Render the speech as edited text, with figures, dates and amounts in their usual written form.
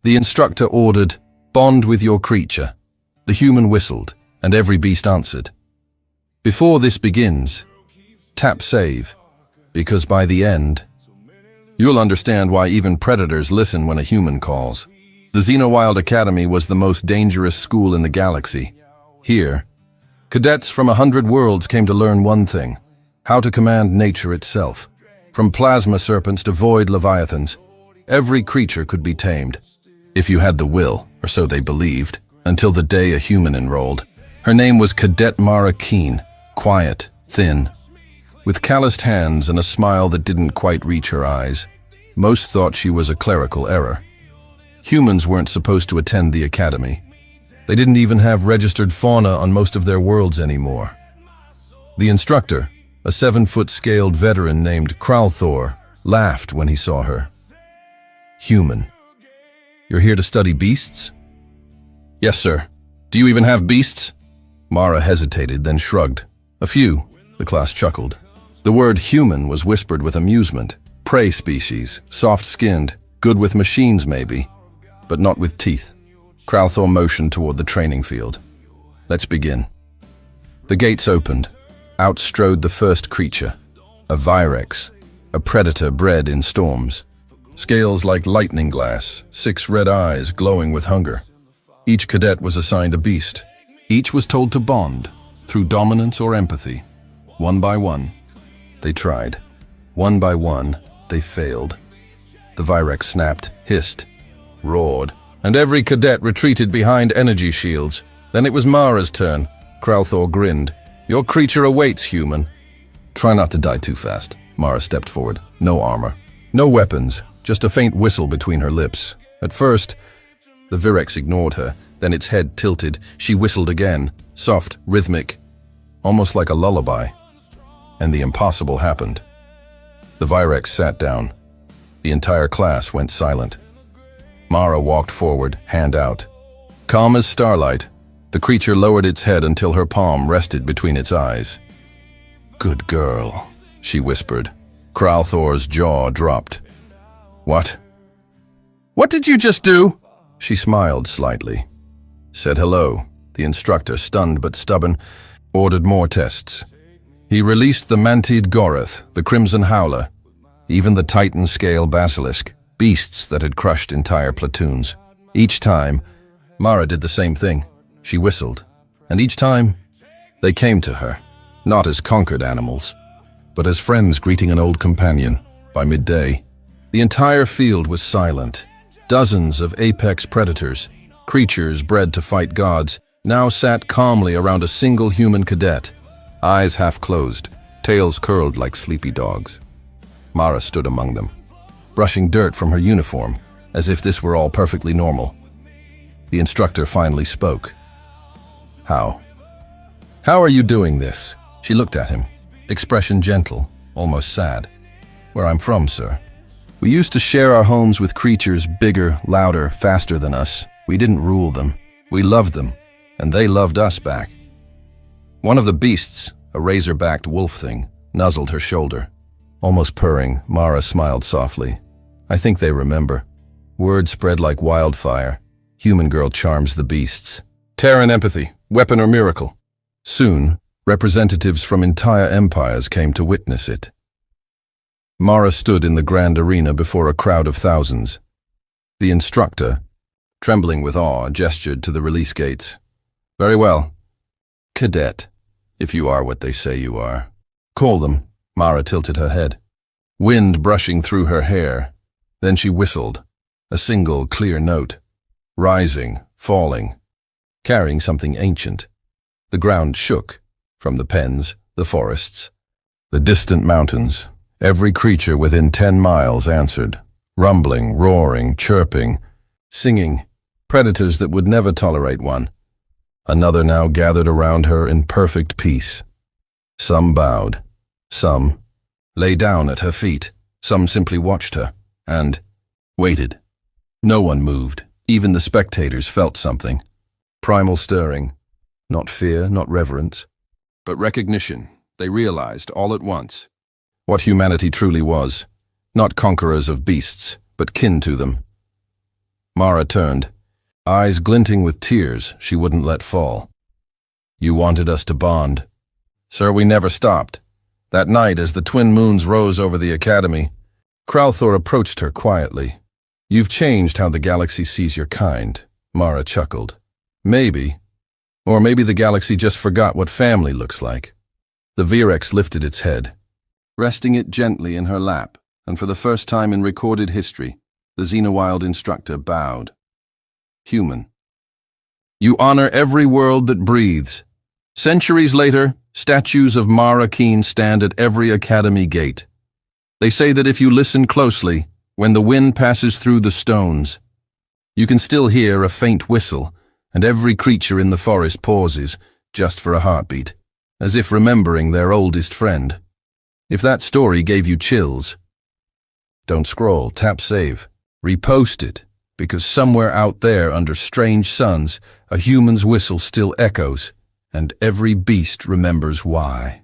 The instructor ordered, "Bond with your creature." The human whistled, and every beast answered. Before this begins, tap save, because by the end, you'll understand why even predators listen when a human calls. The Xenowild Academy was the most dangerous school in the galaxy. Here, cadets from 100 worlds came to learn one thing: how to command nature itself. From plasma serpents to void leviathans, every creature could be tamed, if you had the will, or so they believed, until the day a human enrolled. Her name was Cadet Mara Keen, quiet, thin, with calloused hands and a smile that didn't quite reach her eyes. Most thought she was a clerical error. Humans weren't supposed to attend the academy. They didn't even have registered fauna on most of their worlds anymore. The instructor, a 7-foot scaled veteran named Kralthor, laughed when he saw her. "Human. You're here to study beasts?" "Yes, sir. Do you even have beasts?" Mara hesitated, then shrugged. "A few," the class chuckled. The word human was whispered with amusement. Prey species, soft-skinned, good with machines maybe, but not with teeth. Kralthor motioned toward the training field. "Let's begin." The gates opened. Out strode the first creature, a Virex, a predator bred in storms. Scales like lightning glass, 6 red eyes glowing with hunger. Each cadet was assigned a beast. Each was told to bond, through dominance or empathy. One by one, they tried. One by one, they failed. The Virex snapped, hissed, roared, and every cadet retreated behind energy shields. Then it was Mara's turn. Kralthor grinned. "Your creature awaits, human." "Try not to die too fast." Mara stepped forward. No armor, no weapons, just a faint whistle between her lips. At first, the Virex ignored her, then its head tilted. She whistled again, soft, rhythmic, almost like a lullaby. And the impossible happened. The Virex sat down. The entire class went silent. Mara walked forward, hand out. Calm as starlight, the creature lowered its head until her palm rested between its eyes. "Good girl," she whispered. Kralthor's jaw dropped. "What? What did you just do?" She smiled slightly. Said hello. The instructor, stunned but stubborn, ordered more tests. He released the Mantid Gorath, the Crimson Howler, even the Titan Scale Basilisk, beasts that had crushed entire platoons. Each time, Mara did the same thing. She whistled, and each time, they came to her, not as conquered animals, but as friends greeting an old companion. By midday, the entire field was silent. Dozens of apex predators, creatures bred to fight gods, now sat calmly around a single human cadet, eyes half closed, tails curled like sleepy dogs. Mara stood among them, brushing dirt from her uniform, as if this were all perfectly normal. The instructor finally spoke. How are you doing this?" She looked at him, expression gentle, almost sad. "Where I'm from, sir. We used to share our homes with creatures bigger, louder, faster than us. We didn't rule them. We loved them, and they loved us back." One of the beasts, a razor-backed wolf thing, nuzzled her shoulder. Almost purring, Mara smiled softly. "I think they remember." Word spread like wildfire. Human girl charms the beasts. Terran empathy, weapon or miracle. Soon, representatives from entire empires came to witness it. Mara stood in the grand arena before a crowd of thousands. The instructor, trembling with awe, gestured to the release gates. "Very well. Cadet, if you are what they say you are. Call them." Mara tilted her head. Wind brushing through her hair. Then she whistled, a single clear note, rising, falling, carrying something ancient. The ground shook, from the pens, the forests, the distant mountains. Every creature within 10 miles answered, rumbling, roaring, chirping, singing, predators that would never tolerate one. Another now gathered around her in perfect peace. Some bowed, some lay down at her feet, some simply watched her, and waited. No one moved. Even the spectators felt something. Primal stirring. Not fear, not reverence, but recognition. They realized all at once what humanity truly was. Not conquerors of beasts, but kin to them. Mara turned, eyes glinting with tears she wouldn't let fall. You wanted us to bond. Sir, we never stopped. That night, as the twin moons rose over the academy, Crowthor approached her quietly. You've changed how the galaxy sees your kind, Mara chuckled. Maybe. Or maybe the galaxy just forgot what family looks like. The Virex lifted its head, resting it gently in her lap, and for the first time in recorded history, the Xenowild instructor bowed. Human. You honor every world that breathes. Centuries later, statues of Mara Keen stand at every academy gate. They say that if you listen closely, when the wind passes through the stones, you can still hear a faint whistle, and every creature in the forest pauses, just for a heartbeat, as if remembering their oldest friend. If that story gave you chills, don't scroll, tap save, repost it, because somewhere out there under strange suns, a human's whistle still echoes, and every beast remembers why.